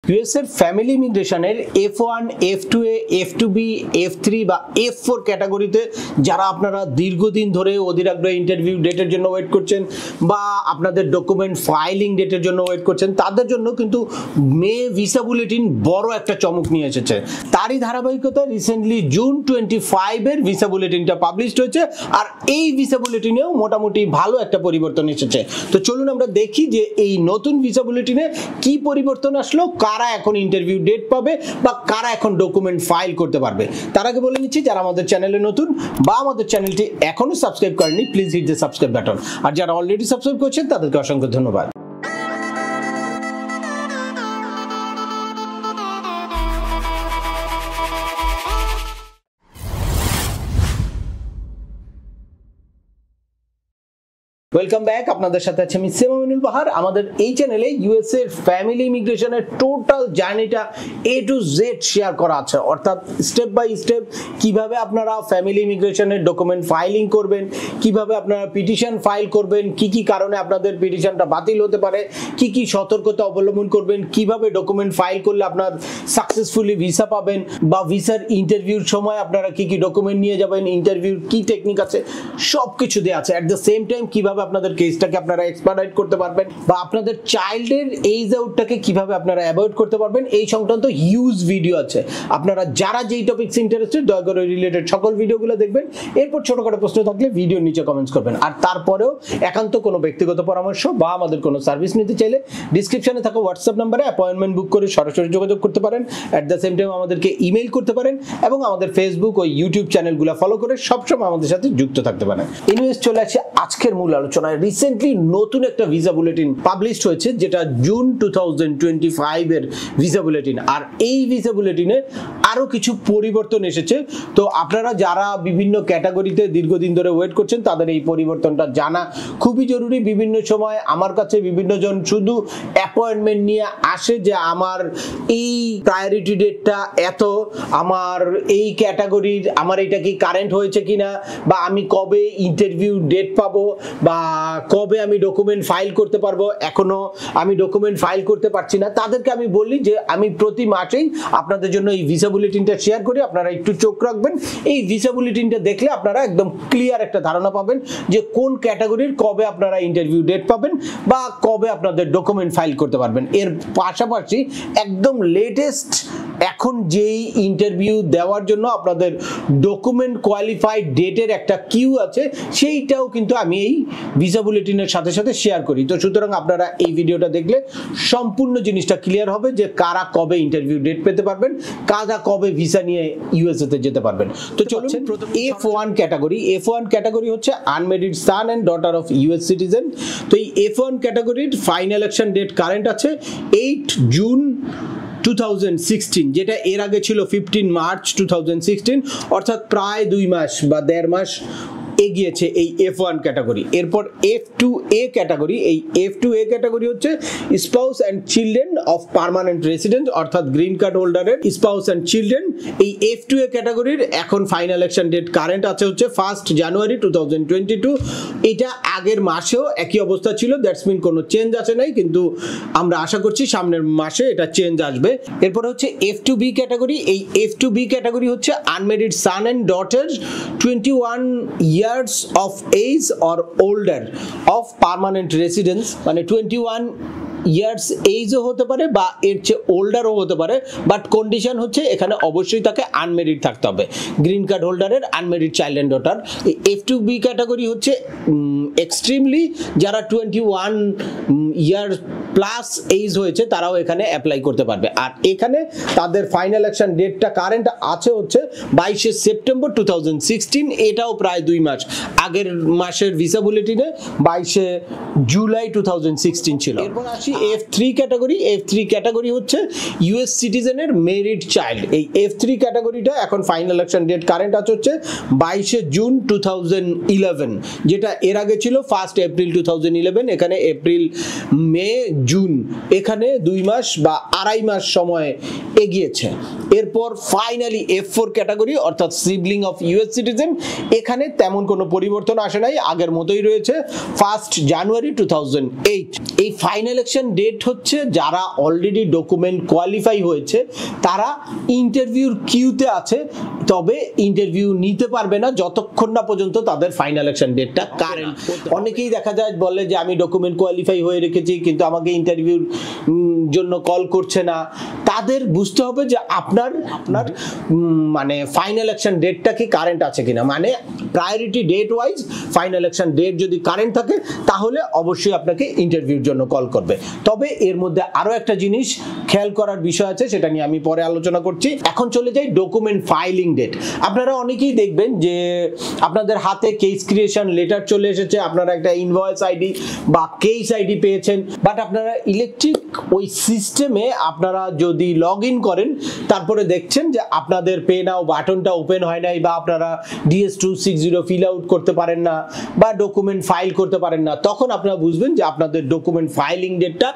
US এর family ইমিগ্রেশনের F1, F2A, F2B, F3 বা F4 ক্যাটাগরিতে যারা আপনারা দীর্ঘদিন ধরে অধীর আগ্রহে ইন্টারভিউ ডেটের জন্য ওয়েট করছেন বা আপনাদের ডকুমেন্ট ফাইলিং ডেটের জন্য ওয়েট করছেন, তাদের জন্য কিন্তু মে ভিসা বুলেটিন বড় একটা চমক নিয়ে এসেছে। তারই ধারাবাহিকতায় রিসেন্টলি জুন 25 এর ভিসা বুলেটিনটা পাবলিশড হয়েছে, আর এই ভিসা বুলেটিনেও মোটামুটি ভালো একটা পরিবর্তন এসেছে। তো চলুন আমরা দেখি যে এই নতুন ভিসা বুলেটিনে কি পরিবর্তন আসলো, কারা এখন ইন্টারভিউ ডেট পাবে বা কারা এখন ডকুমেন্ট ফাইল করতে পারবে। তার আগে বলে নিচ্ছি, যারা আমাদের চ্যানেলে নতুন বা আমাদের চ্যানেলটি এখনো সাবস্ক্রাইব করেননি, please hit the subscribe button. আর যারা অলরেডি সাবস্ক্রাইব করেছেন তাদেরকে অসংখ্য ধন্যবাদ। ওয়েলকাম ব্যাক, আপনাদের সাথে আছে আমি সেমামিনুল বাহার। আমাদের এই চ্যানেলে ইউএস এর ফ্যামিলি ইমিগ্রেশনের টোটাল জার্নিটা A to Z শেয়ার করা আছে, অর্থাৎ স্টেপ বাই স্টেপ কিভাবে আপনারা ফ্যামিলি ইমিগ্রেশনের ডকুমেন্ট ফাইলিং করবেন, কিভাবে আপনারা পিটিশন ফাইল করবেন, কি কি কারণে আপনাদের পিটিশনটা বাতিল হতে পারে, কি কি সতর্কতা অবলম্বন করবেন, কিভাবে ডকুমেন্ট ফাইল করলে আপনার সাকসেসফুলি ভিসা পাবেন, বা ভিসার ইন্টারভিউর সময় আপনারা কি কি ডকুমেন্ট নিয়ে যাবেন, ইন্টারভিউর কি টেকনিক আছে, সবকিছু দেওয়া আছে। অ্যাট দ্য সেম টাইম কিভাবে আপনাদের কেসটাকে আপনারা এক্সপার্টাইট করতে পারবেন বা আপনাদের চাইল্ডের এইজ আউটটাকে কিভাবে আপনারা অ্যাভয়েড করতে পারবেন, এই সংক্রান্ত হিউজ ভিডিও আছে। আপনারা যারা যেই টপিকস ইন্টারেস্টেড দয়া করে রিলেটেড সকল ভিডিওগুলো দেখবেন। এরপর ছোটখাটো প্রশ্ন থাকলে ভিডিওর নিচে কমেন্টস করবেন। আর তারপরেও একান্ত কোনো ব্যক্তিগত পরামর্শ বা আমাদের কোনো সার্ভিস নিতে চাইলে ডিসক্রিপশনে থাকা হোয়াটসঅ্যাপ নাম্বারে অ্যাপয়েন্টমেন্ট বুক করে সরাসরি যোগাযোগ করতে পারেন। অ্যাট দ্য সেম টাইম আমাদেরকে ইমেল করতে পারেন এবং আমাদের ফেসবুক ও ইউটিউব চ্যানেলগুলো ফলো করে সবসময় আমাদের সাথে যুক্ত থাকতে পারেন। এনিওয়েজ, চলে আসে আজকের মূল আলোচনায়। রিসেন্টলি নতুন একটা ভিসা বুলেটিন পাবলিশড হয়েছে, যেটা জুন 2025 এর ভিসা বুলেটিন। আর এই ভিসা বুলেটিনে আরো কিছু পরিবর্তন এসেছে। তো আপনারা যারা বিভিন্ন ক্যাটাগরিতে দীর্ঘদিন ধরে ওয়েট করছেন, তাদের এই পরিবর্তনটা জানা খুবই জরুরি। বিভিন্ন সময় আমার কাছে বিভিন্ন জন শুধু অ্যাপয়েন্টমেন্ট নিয়ে আসে যে আমার এই প্রায়োরিটি ডেটটা এত, আমার এই ক্যাটাগরির আমার এটা কি কারেন্ট হয়েছে কিনা, বা আমি কবে ইন্টারভিউ ডেট পাবো, বা কবে আমি ডকুমেন্ট ফাইল করতে পারবো, এখনো আমি ডকুমেন্ট ফাইল করতে পারছি না। তাদেরকে আমি বলি যে আমি প্রতি মাসেই আপনাদের জন্য এই ভিসা বুলেটিনটা শেয়ার করি, আপনারা একটু চোখ রাখবেন। এই ভিসা বুলেটিনটা দেখলে আপনারা একদম ক্লিয়ার একটা ধারণা পাবেন যে কোন ক্যাটাগরির কবে আপনারা ইন্টারভিউ ডেট পাবেন বা কবে আপনাদের ডকুমেন্ট ফাইল করতে পারবেন। এর পাশাপাশি একদম লেটেস্ট এখন যেই ইন্টারভিউ দেওয়ার জন্য আপনাদের ডকুমেন্ট কোয়ালিফাইড ডেটের একটা কিউ আছে, সেইটাও কিন্তু আমি এই ভিসা বুলেটিনের সাথে সাথে শেয়ার করি। তো সুতরাং আপনারা এই ভিডিওটা দেখলে সম্পূর্ণ জিনিসটা ক্লিয়ার হবে যে কারা কবে ইন্টারভিউ ডেট পেতে পারবেন, কারা কবে ভিসা নিয়ে ইউএসএ তে যেতে পারবেন। তো চলুন, F1 ক্যাটাগরি। F1 ক্যাটাগরি হচ্ছে unmarried son and daughter of US citizen. তো এই F1 ক্যাটাগরির ফাইনাল ইলেকশন ডেট কারেন্ট আছে 8 জুন 2016, যেটা এর আগে ছিল 15 মার্চ 2016, অর্থাৎ প্রায় 2 মাস বা 1.5 মাস এগিয়েছে এই F1 ক্যাটাগরি। এরপর F2A ক্যাটাগরি। এই F2A ক্যাটাগরি হচ্ছে spouse and children of permanent resident, অর্থাৎ গ্রিন কার্ড হোল্ডারের স্পাউস অ্যান্ড চিলড্রেন। এই F2A ক্যাটাগরির এখন ফাইনাল ইলেকশন ডেট কারেন্ট আছে হচ্ছে 1 জানুয়ারি 2022। এটা আগের মাসেও একই অবস্থা ছিল, দ্যাটস মিন কোনো চেঞ্জ আসে নাই, কিন্তু আমরা আশা করছি সামনের মাসে এটা চেঞ্জ আসবে। এরপর হচ্ছে F2B ক্যাটাগরি। এই F2B ক্যাটাগরি হচ্ছে unmarried son and daughter 21 years of age or older of permanent residence, মানে 21 ইয়ার্স এইজও হতে পারে বা এর চেয়ে ওল্ডারও হতে পারে, বাট কন্ডিশন হচ্ছে এখানে অবশ্যই তাকে আনমেরিড থাকতে হবে, গ্রিন কার্ড হোল্ডারের আনমেরিড চাইল্ড অ্যান্ড ডটার। এই F2B ক্যাটাগরি হচ্ছে এক্সট্রিমলি যারা 21 ইয়ার প্লাস এইজ হয়েছে তারাও এখানে অ্যাপ্লাই করতে পারবে। আর এখানে তাদের ফাইনাল ইলেকশন ডেটটা কারেন্ট আছে হচ্ছে 22 সেপ্টেম্বর 2016। এটাও প্রায় 2 মাস আগের মাসের ভিসা বুলেটিনে 22 জুলাই 2016 ছিল। এরপর আসি F3 ক্যাটাগরি। F3 ক্যাটাগরি হচ্ছে ইউএস সিটিজেনের মেরিড চাইল্ড। এই F3 ক্যাটাগরিটা এখন ফাইনাল ইলেকশন ডেট কারেন্ট আছে হচ্ছে 22 জুন 2011, যেটা এর আগে ছিল 1 এপ্রিল 2011। এখানে এপ্রিল, মে, জুন, এখানে 2 মাস বা 2.5 মাস সময় এগিয়েছে। এরপর ফাইনালি F4 ক্যাটাগরি, অর্থাৎ সিবলিং অফ ইউএস সিটিজেন। এখানে তেমন কোনো পরিবর্তন আসে নাই, আগের মতোই রয়েছে 1 জানুয়ারি 2008। এই ফাইনাল ইলেকশন ইলেকশন ডেট হচ্ছে যারা অলরেডি ডকুমেন্ট কোয়ালিফাই হয়েছে তারা ইন্টারভিউর কিউতে আছে, তবে ইন্টারভিউ নিতে পারবে না যতক্ষণ না পর্যন্ত তাদের ফাইনাল ইলেকশন ডেটটা কারেন্ট। অনেকেই দেখা যায় বলে যে আমি ডকুমেন্ট কোয়ালিফাই হয়ে রেখেছি কিন্তু আমাকে ইন্টারভিউর জন্য কল করছে না। তাদের বুঝতে হবে যে আপনার মানে ফাইনাল ইলেকশন ডেটটা কি কারেন্ট আছে কিনা, মানে priority date wise final election date যদি কারেন্ট থাকে তাহলে অবশ্যই আপনাকে ইন্টারভিউর জন্য কল করবে। তবে এর মধ্যে আরো একটা জিনিস খেয়াল করার বিষয় আছে, সেটা নিয়ে আমি পরে আলোচনা করছি। এখন চলে যাই ডকুমেন্ট ফাইলিং ডেট। আপনারা অনেকেই দেখবেন যে আপনাদের হাতে কেস ক্রিয়েশন লেটার চলে এসেছে, আপনারা একটা ইনভয়েস আইডি বা কেস আইডি পেয়েছেন, বাট আপনারা ইলেকট্রিক ওই সিস্টেমে আপনারা যদি লগ ইন করেন তারপরে দেখছেন যে আপনাদের পে নাও বাটনটা ওপেন হয় নাই, বা আপনারা DS-260 ফিল আউট করতে পারেন না বা ডকুমেন্ট ফাইল করতে পারেন না, তখন আপনারা বুঝবেন যে আপনাদের ডকুমেন্ট ফাইলিং ডেটটা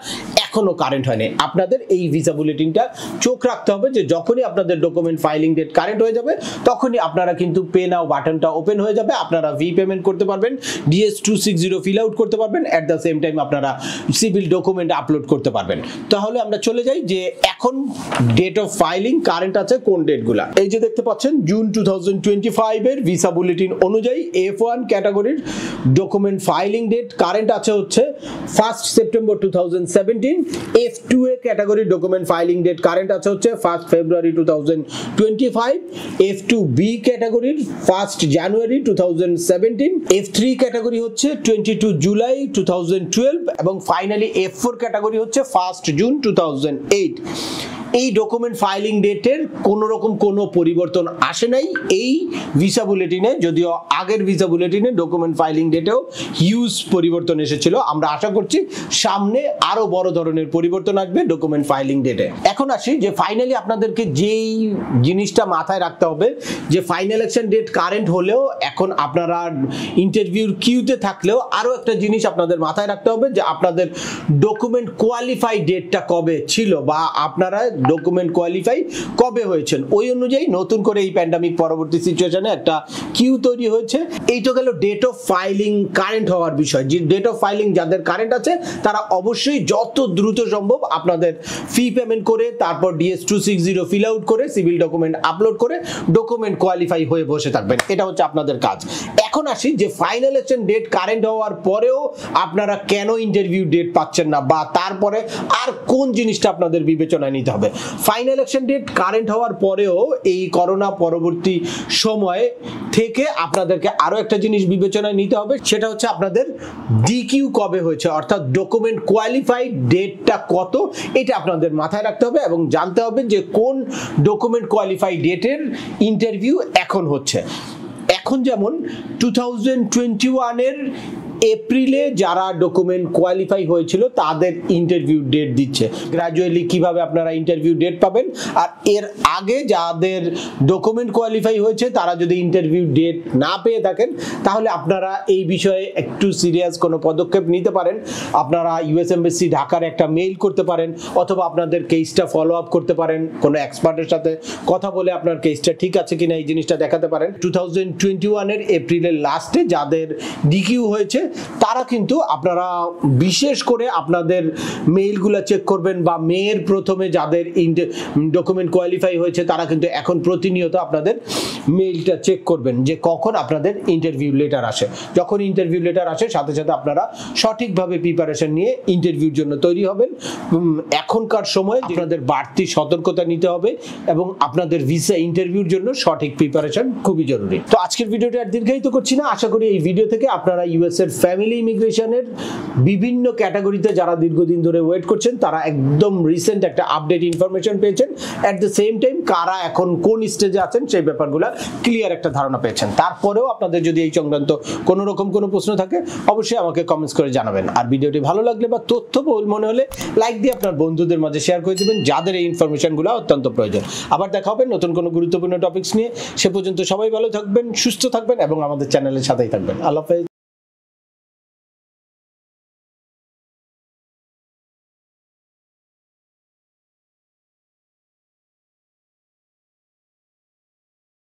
এখনো কারেন্ট হয়নি। আপনাদের এই ভিসা বুলেটিনটা চোখ রাখতে হবে যে যখনই আপনাদের ডকুমেন্ট ফাইলিং ডেট কারেন্ট হয়ে যাবে তখনই আপনারা কিন্তু পে নাও বাটনটা ওপেন হয়ে যাবে, আপনারা ভি পেমেন্ট করতে পারবেন, DS-260 ফিল আউট করতে পারবেন, এট দ্য সেম টাইম আপনারা সিভিল ডকুমেন্ট আপলোড করতে পারবেন। তাহলে আমরা চলে যাই যে এখন ডেট অফ ফাইলিং কারেন্ট আছে কোন ডেটগুলা। এই যে দেখতে পাচ্ছেন জুন 2025 এর ভিসা বুলেটিন অনুযায়ী F1 ক্যাটাগরির ডকুমেন্ট ফাইলিং ডেট কারেন্ট আছে হচ্ছে 1 সেপ্টেম্বর 2017। F2 এ ক্যাটাগরির ডকুমেন্ট ফাইলিং ডেট কারেন্ট আছে হচ্ছে 1 ফেব্রুয়ারি 2025। F2B ক্যাটাগরির 1 জানুয়ারি 2017। F3 ক্যাটাগরি হচ্ছে 22 জুলাই 2012 এবং ফাইনালি F4 ক্যাটাগরি হচ্ছে 1 জুন 2008। এই ডকুমেন্ট ফাইলিং ডেটের কোন রকম কোনো পরিবর্তন আসে নাই এই ভিসা বুলেটিনে, যদিও আগের ভিসা বুলেটিনে ডকুমেন্ট ফাইলিং ডেটেও হিউজ পরিবর্তন এসেছিল। আমরা আশা করছি সামনে আরো বড় ধরনের পরিবর্তন আসবে ডকুমেন্ট ফাইলিং ডেটে। এখন আসি যে ফাইনালি আপনাদেরকে যেই জিনিসটা মাথায় রাখতে হবে যে ফাইনাল ইলেকশন ডেট কারেন্ট হলেও এখন আপনারা ইন্টারভিউর কিউতে থাকলেও আরো একটা জিনিস আপনাদের মাথায় রাখতে হবে যে আপনাদের ডকুমেন্ট কোয়ালিফাই ডেটটা কবে ছিল বা আপনারা ডকুমেন্ট কোয়ালিফাই কবে হয়েছেন, ওই অনুযায়ী নতুন করে এই প্যান্ডামিক পরবর্তী সিচুয়েশনে একটা কিউ তৈরি হয়েছে। এইটা গেল ডেট অফ ফাইলিং কারেন্ট হওয়ার বিষয়। যে ডেট অফ ফাইলিং যাদের কারেন্ট আছে তারা অবশ্যই যত দ্রুত সম্ভব আপনাদের ফি পেমেন্ট করে তারপর DS-260 ফিল আউট করে সিভিল ডকুমেন্ট আপলোড করে ডকুমেন্ট কোয়ালিফাই হয়ে বসে থাকবেন, এটা হচ্ছে আপনাদের কাজ। এখন আসি যে ফাইনাল ইলেকশন ডেট কারেন্ট হওয়ার পরেও আপনারা কেন ইন্টারভিউ ডেট পাচ্ছেন না বা তারপরে আর কোন জিনিসটা আপনাদের বিবেচনায় নিতে হবে। ফাইনাল ইলেকশন ডেট কারেন্ট হওয়ার পরেও এই করোনা পরবর্তী সময় থেকে আপনাদেরকে আরো একটা জিনিস বিবেচনায় নিতে হবে, সেটা হচ্ছে আপনাদের ডিকিউ কবে হয়েছে, অর্থাৎ ডকুমেন্ট কোয়ালিফাইড ডেটটা কত, এটা আপনাদের মাথায় রাখতে হবে এবং জানতে হবে যে কোন ডকুমেন্ট কোয়ালিফাইড ডেটের ইন্টারভিউ এখন হচ্ছে। এখন যেমন 2021 এর এপ্রিলে যারা ডকুমেন্ট কোয়ালিফাই হয়েছিল তাদের ইন্টারভিউ ডেট দিচ্ছে। গ্র্যাজুয়ালি কিভাবে আপনারা ইন্টারভিউ ডেট পাবেন, আর এর আগে যাদের ডকুমেন্ট কোয়ালিফাই হয়েছে তারা যদি ইন্টারভিউ ডেট না পেয়ে থাকেন তাহলে আপনারা এই বিষয়ে একটু সিরিয়াস কোনো পদক্ষেপ নিতে পারেন। আপনারা ইউএস এমবাসি ঢাকার একটা মেইল করতে পারেন অথবা আপনাদের কেসটা ফলো আপ করতে পারেন, কোনো এক্সপার্টের সাথে কথা বলে আপনার কেসটা ঠিক আছে কিনা এই জিনিসটা দেখাতে পারেন। 2021 এর এপ্রিলের লাস্টে যাদের ডিকিউ হয়েছে তারা কিন্তু আপনারা বিশেষ করে আপনাদের মেইলগুলো চেক করবেন বা মেয়ের প্রথমে যাদের ডকুমেন্ট কোয়ালিফাই হয়েছে তারা কিন্তু এখন প্রতিনিয়ত আপনাদের মেইলটা চেক করবেন যে কখন আপনাদের ইন্টারভিউ লেটার আসে। যখন ইন্টারভিউ লেটার আসে সাথে সাথে আপনারা সঠিকভাবে প্রিপারেশন নিয়ে ইন্টারভিউর জন্য তৈরি হবেন। এখনকার সময় আপনাদের বাড়তি সতর্কতা নিতে হবে এবং আপনাদের ভিসা ইন্টারভিউর জন্য সঠিক প্রিপারেশন খুবই জরুরি। তো আজকের ভিডিওটা আর দীর্ঘায়িত করছি না, আশা করি এই ভিডিও থেকে আপনারা ইউএস এর ফ্যামিলি ইমিগ্রেশনের বিভিন্ন ক্যাটাগরিতে যারা দীর্ঘদিন ধরে ওয়েট করছেন তারা একদম রিসেন্ট একটা আপডেট ইনফরমেশন পেয়েছেন। অ্যাট দ্য সেম টাইম কারা এখন কোন স্টেজে আছেন সেই ব্যাপারগুলো ক্লিয়ার একটা ধারণা পেয়েছেন। তারপরেও আপনাদের যদি এই সংক্রান্ত কোনো রকম কোনো প্রশ্ন থাকে অবশ্যই আমাকে কমেন্টস করে জানাবেন। আর ভিডিওটি ভালো লাগলে বা তথ্যবহুল মনে হলে লাইক দিয়ে আপনার বন্ধুদের মাঝে শেয়ার করে দেবেন যাদের এই ইনফরমেশনগুলো অত্যন্ত প্রয়োজন। আবার দেখা হবে নতুন কোনো গুরুত্বপূর্ণ টপিকস নিয়ে। সে পর্যন্ত সবাই ভালো থাকবেন, সুস্থ থাকবেন এবং আমাদের চ্যানেলের সাথেই থাকবেন। আল্লাহ হাফেজ।